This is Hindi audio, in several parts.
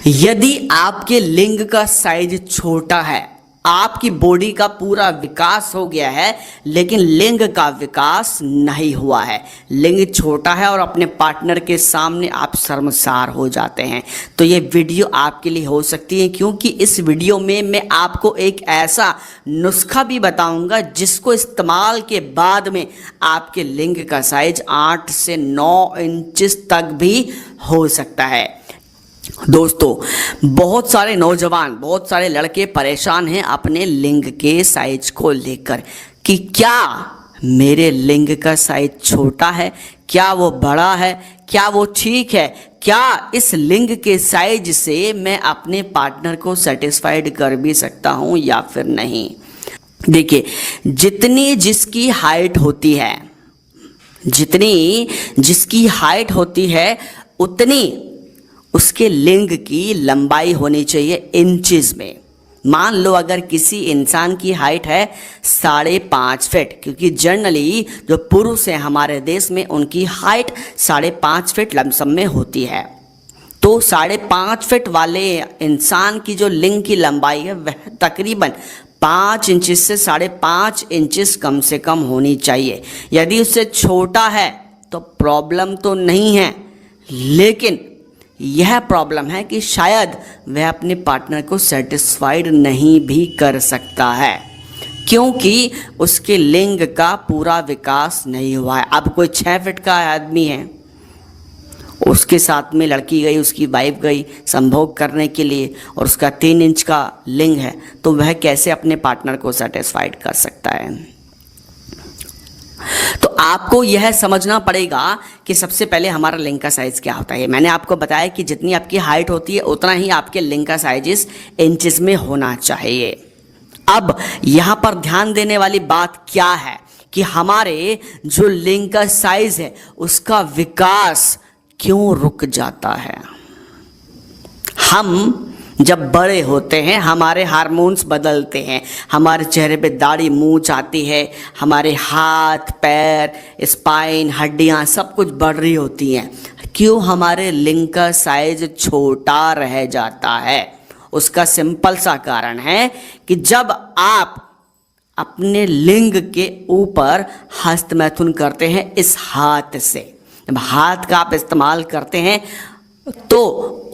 यदि आपके लिंग का साइज छोटा है, आपकी बॉडी का पूरा विकास हो गया है लेकिन लिंग का विकास नहीं हुआ है, लिंग छोटा है और अपने पार्टनर के सामने आप शर्मसार हो जाते हैं, तो ये वीडियो आपके लिए हो सकती है। क्योंकि इस वीडियो में मैं आपको एक ऐसा नुस्खा भी बताऊंगा जिसको इस्तेमाल के बाद में आपके लिंग का साइज 8 से 9 इंचेस तक भी हो सकता है। दोस्तों, बहुत सारे नौजवान, बहुत सारे लड़के परेशान हैं अपने लिंग के साइज को लेकर कि क्या मेरे लिंग का साइज छोटा है, क्या वो बड़ा है, क्या वो ठीक है, क्या इस लिंग के साइज से मैं अपने पार्टनर को सेटिस्फाइड कर भी सकता हूं या फिर नहीं। देखिए, जितनी जिसकी हाइट होती है, जितनी जिसकी हाइट होती है उतनी उसके लिंग की लंबाई होनी चाहिए इंचेस में। मान लो अगर किसी इंसान की हाइट है 5.5 फीट, क्योंकि जनरली जो पुरुष हैं हमारे देश में उनकी हाइट 5.5 फीट लमसम में होती है, तो 5.5 फीट वाले इंसान की जो लिंग की लंबाई है वह तकरीबन 5 इंचेस से 5.5 इंचेस कम से कम होनी चाहिए। यदि उससे छोटा है तो प्रॉब्लम तो नहीं है, लेकिन यह प्रॉब्लम है कि शायद वह अपने पार्टनर को सेटिस्फाइड नहीं भी कर सकता है, क्योंकि उसके लिंग का पूरा विकास नहीं हुआ है। अब कोई 6 फीट का आदमी है, उसके साथ में लड़की गई, उसकी वाइफ गई संभोग करने के लिए और उसका 3 इंच का लिंग है, तो वह कैसे अपने पार्टनर को सेटिस्फाइड कर सकता है। तो आपको यह समझना पड़ेगा कि सबसे पहले हमारा लिंग का साइज क्या होता है। मैंने आपको बताया कि जितनी आपकी हाइट होती है उतना ही आपके लिंग का साइज इंचेस में होना चाहिए। अब यहाँ पर ध्यान देने वाली बात क्या है कि हमारे जो लिंग का साइज है उसका विकास क्यों रुक जाता है। हम जब बड़े होते हैं हमारे हार्मोन्स बदलते हैं, हमारे चेहरे पे दाढ़ी मूंछ आती है, हमारे हाथ पैर स्पाइन हड्डियां सब कुछ बढ़ रही होती हैं। क्यों हमारे लिंग का साइज छोटा रह जाता है? उसका सिंपल सा कारण है कि जब आप अपने लिंग के ऊपर हस्तमैथुन करते हैं इस हाथ से, जब हाथ का आप इस्तेमाल करते हैं तो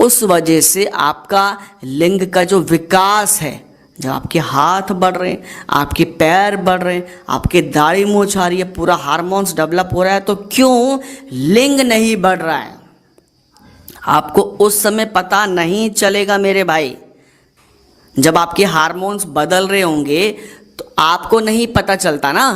उस वजह से आपका लिंग का जो विकास है, जब आपके हाथ बढ़ रहे हैं, आपके पैर बढ़ रहे हैं, आपके दाढ़ी मूंछ आ रही है, पूरा हार्मोन्स डेवलप हो रहा है, तो क्यों लिंग नहीं बढ़ रहा है? आपको उस समय पता नहीं चलेगा मेरे भाई। जब आपके हार्मोन्स बदल रहे होंगे तो आपको नहीं पता चलता ना,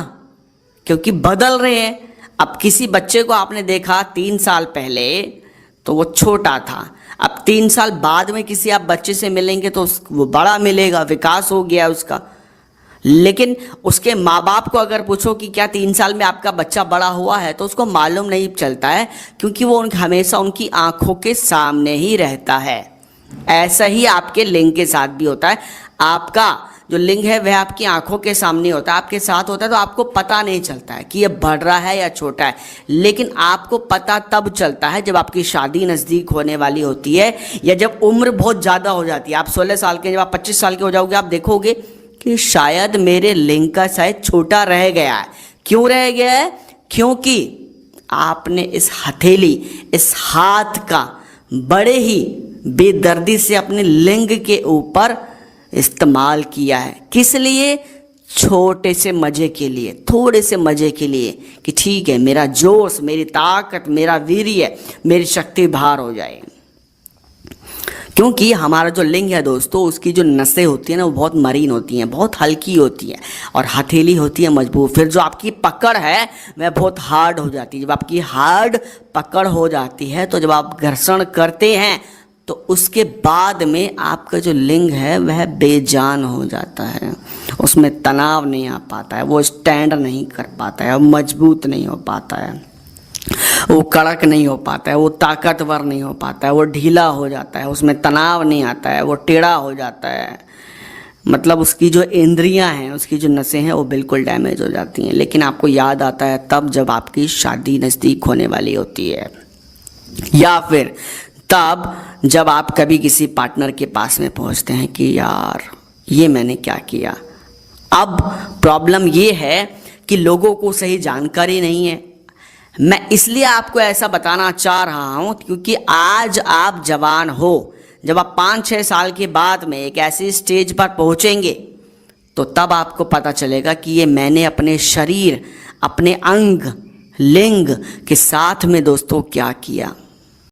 क्योंकि बदल रहे हैं। अब किसी बच्चे को आपने देखा 3 साल पहले तो वो छोटा था, अब 3 साल बाद में किसी आप बच्चे से मिलेंगे तो वो बड़ा मिलेगा, विकास हो गया उसका। लेकिन उसके माँ बाप को अगर पूछो कि क्या 3 साल में आपका बच्चा बड़ा हुआ है, तो उसको मालूम नहीं चलता है, क्योंकि वो हमेशा उनकी आंखों के सामने ही रहता है। ऐसा ही आपके लिंग के साथ भी होता है। आपका जो लिंग है वह आपकी आंखों के सामने होता है, आपके साथ होता है, तो आपको पता नहीं चलता है कि ये बढ़ रहा है या छोटा है। लेकिन आपको पता तब चलता है जब आपकी शादी नज़दीक होने वाली होती है या जब उम्र बहुत ज़्यादा हो जाती है। आप 16 साल के, जब आप 25 साल के हो जाओगे, आप देखोगे कि शायद मेरे लिंग का साइज छोटा रह गया है। क्यों रह गया है? क्योंकि आपने इस हथेली, इस हाथ का बड़े ही बेदर्दी से अपने लिंग के ऊपर इस्तेमाल किया है। किस लिए? छोटे से मज़े के लिए, थोड़े से मज़े के लिए कि ठीक है मेरा जोश, मेरी ताकत, मेरा वीर्य, मेरी शक्ति बाहर हो जाए। क्योंकि हमारा जो लिंग है दोस्तों, उसकी जो नसें होती हैं ना वो बहुत मरीन होती हैं, बहुत हल्की होती हैं, और हथेली होती है मजबूत। फिर जो आपकी पकड़ है वह बहुत हार्ड हो जाती है। जब आपकी हार्ड पकड़ हो जाती है तो जब आप घर्षण करते हैं तो उसके बाद में आपका जो लिंग है वह बेजान हो जाता है, उसमें तनाव नहीं आ पाता है, वो स्टैंड नहीं कर पाता है, वो मजबूत नहीं हो पाता है, वो कड़क नहीं हो पाता है, वो ताकतवर नहीं हो पाता है, वो ढीला हो जाता है, उसमें तनाव नहीं आता है, वो टेढ़ा हो जाता है। मतलब उसकी जो इंद्रियां हैं, उसकी जो नसें हैं वो बिल्कुल डैमेज हो जाती हैं। लेकिन आपको याद आता है तब जब आपकी शादी नज़दीक होने वाली होती है, या फिर तब जब आप कभी किसी पार्टनर के पास में पहुंचते हैं कि यार ये मैंने क्या किया। अब प्रॉब्लम ये है कि लोगों को सही जानकारी नहीं है। मैं इसलिए आपको ऐसा बताना चाह रहा हूं क्योंकि आज आप जवान हो, जब आप 5-6 साल के बाद में एक ऐसी स्टेज पर पहुंचेंगे तो तब आपको पता चलेगा कि ये मैंने अपने शरीर, अपने अंग, लिंग के साथ में दोस्तों क्या किया।